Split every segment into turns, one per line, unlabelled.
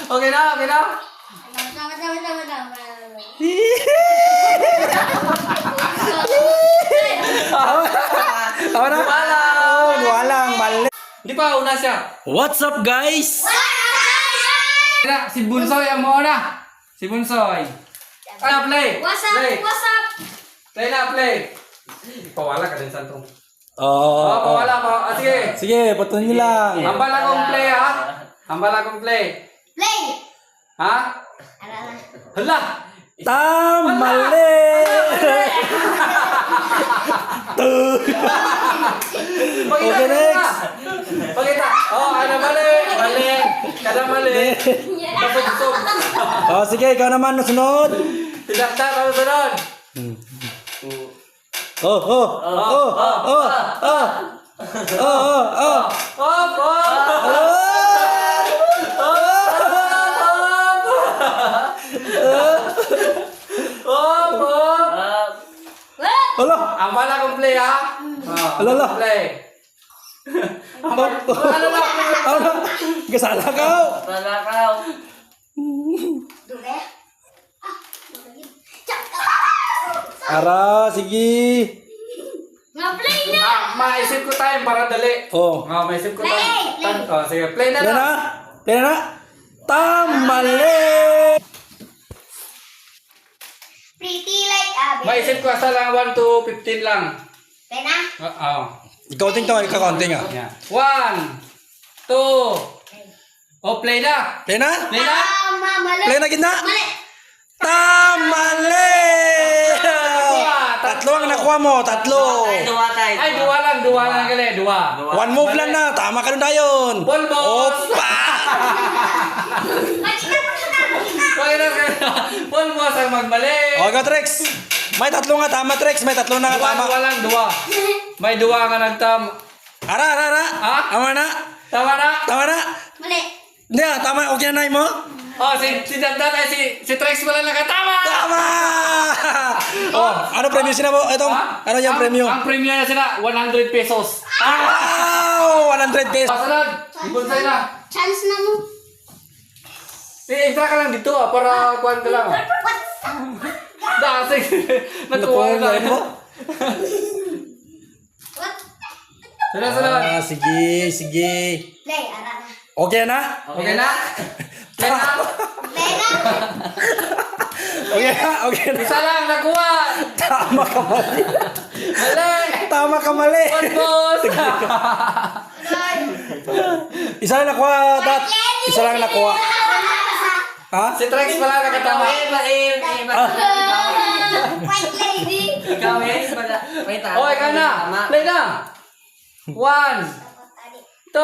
Okay na, okay na.
Tama na? Walang mali.
Hindi pa, una siya.
What's up, guys?
Na, si Bunsoy ang mauna. Si Bunsoy. Ano, play?
What's up?
Play.
What's up?
Play na, play. Pawala ka din, Santong.
Oo.
Pawala pa. Sige.
Sige, patuloy nyo lang.
Hambal akong play, ha? Hambal akong play.
Play!
Ha? Hala!
Mali!
Pakita,
Okay, next.
Pakita. Oh, ano mali? Mali. Kada mali. Papugsog.
Oh, sige, ikaw naman, sunod.
Tidaktak ako sunod.
Oh, oh, oh, oh, oh, oh. Oh, oh, oh.
Op, op. Op, op.
Hala.
Ang bala kong play, ha?
Ala, ala.
Play. Ano na?
Ano? Kasala ka.
Dure?
Ara, sige.
Nga-play na!
Maisip ko time para dali.
Oh.
Maisip ko
Play,
time. Oh, sige, play na
Play
lang.
na? Play na? Mali!
Pretty like a baby.
Maisip ko asa lang 1 to 15 lang.
Play na?
Oo.
Ikaunting to, ikakunting ah.
Yeah. 1, 2. Oh, play na.
Play na?
Play na.
Tama, mali.
Play na gitna?
Mali.
Mali! Tatlo ang nakuha mo, tatlo.
Ay, dua lang gali, dua.
One move lang na, tama ka nun tayon.
Polmos.
Opa!
Makita mo na.
Bakit na? Polmos ang magmali.
O, go, Trex. May tatlo nga tama, Trex. May tatlo na nga tama.
Dua lang, dua. May dua nga nagtam.
Ara.
Ha?
Tama na.
Tama na?
Tama na.
Mali.
Hindi, tama. Okay na mo.
Oh, si Dandan ay si Trex wala nakatama.
Tama! Oh, ano premium sila mo? Ito,
Ha?
ano yung premium?
Ang premium na sila, 100 pesos.
Wow! 100 pesos.
Pasalad, ibunsay na.
Chance na mo.
Extra ka lang dito para kuhan ka lang. Dasig. Natuwa
Nakuha
na.
mo?
What?
Sunod.
Sige.
Play, ara na.
Okay na?
Okay na? Play na?
Play na.
Okay na.
Isa lang, nakuha.
Tama ka mali.
Mali.
Tama ka mali.
Polmos.
Isa lang nakuha, Dat. Isa lang nakuha. Ha?
Si Trex wala nakatama.
White lady.
Oh, ikaw na. Play na. 1, 2,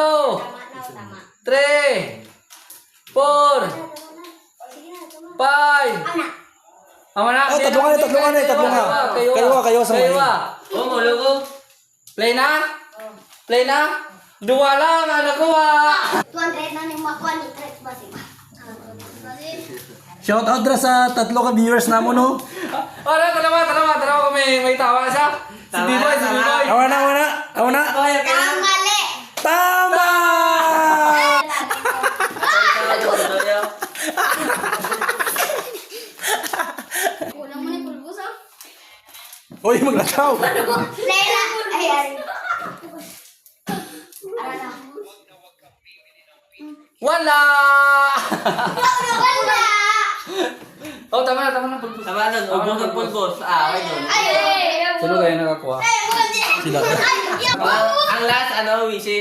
3, 4, 5. Ama na.
Oh, tatlo nga. Kayo sa
Play na? Play na? Dua lang ang nakuha.
200 na ni makuha ni Trek ba si
Shout out dra sa tatlo ka viewers na mo, no?
Oh, tanawa ko may tawa siya. Si Biboy.
Awa na.
Mali.
Tama!
Kulang mo ni pulbos ah.
Uy, maglakaw.
Play na. Ayan. Ara na.
Wala!
Wala.
Oh, tama na. Pulpos.
Ay.
Sino kayo nakakuha?
Sila.
Ang last, Wishi?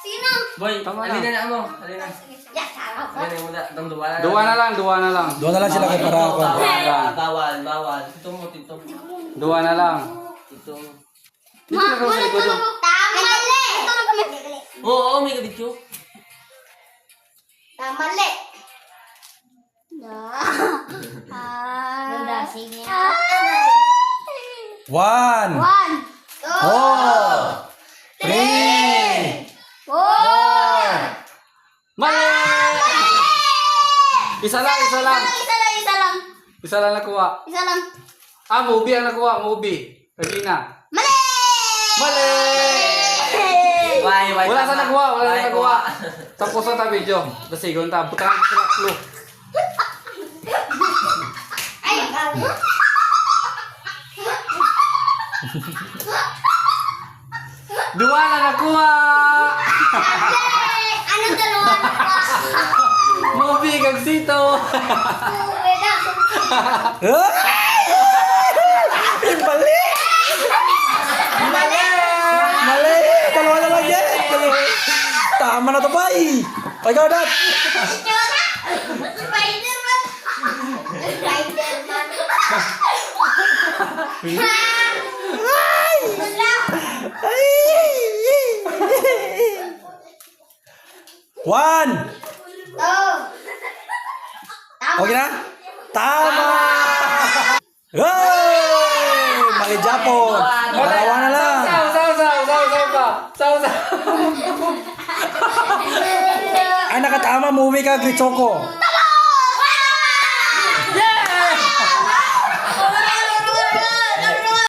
Sino?
Boy,
Tama na.
alin na mo. Alin na.
Ya, sarap.
Alin na muna. Dua na.
Dua na lang.
Doon na lang sila kay para ako.
Bawal. Tito mo.
Dua na lang.
Tito mo.
Ma, wala to na mo. Mali.
Oo, may kabityo.
Mali. Ganda, sige.
1, 2,
1, 2, 3, 4.
Mali! Isa lang.
Isa lang.
Isa lang nakuha.
Isa lang.
Movie ang nakuha. Movie. Regina.
Mali!
Mali! Wala sa nagwa, wala sa nagwa. Tapos sa tabi, Jo. Dasigon ta, butang ko sa clue.
Ay, gago.
Dua na nakuha!
Anong dalawa na pa?
Movie kag sito.
Wala.
Mali!
Mali!
Mali! Dalawa na lang yan! Tama na to, bay! Ay, ikaw, Dad!
Spider-Man. Spider-Man. Wala.
One!
Oh.
Okay na? Tama! Hey! Mali Japon! Dalawa na lang!
Saw pa. Saw.
Ay, nakatama, movie ka, Grichoko.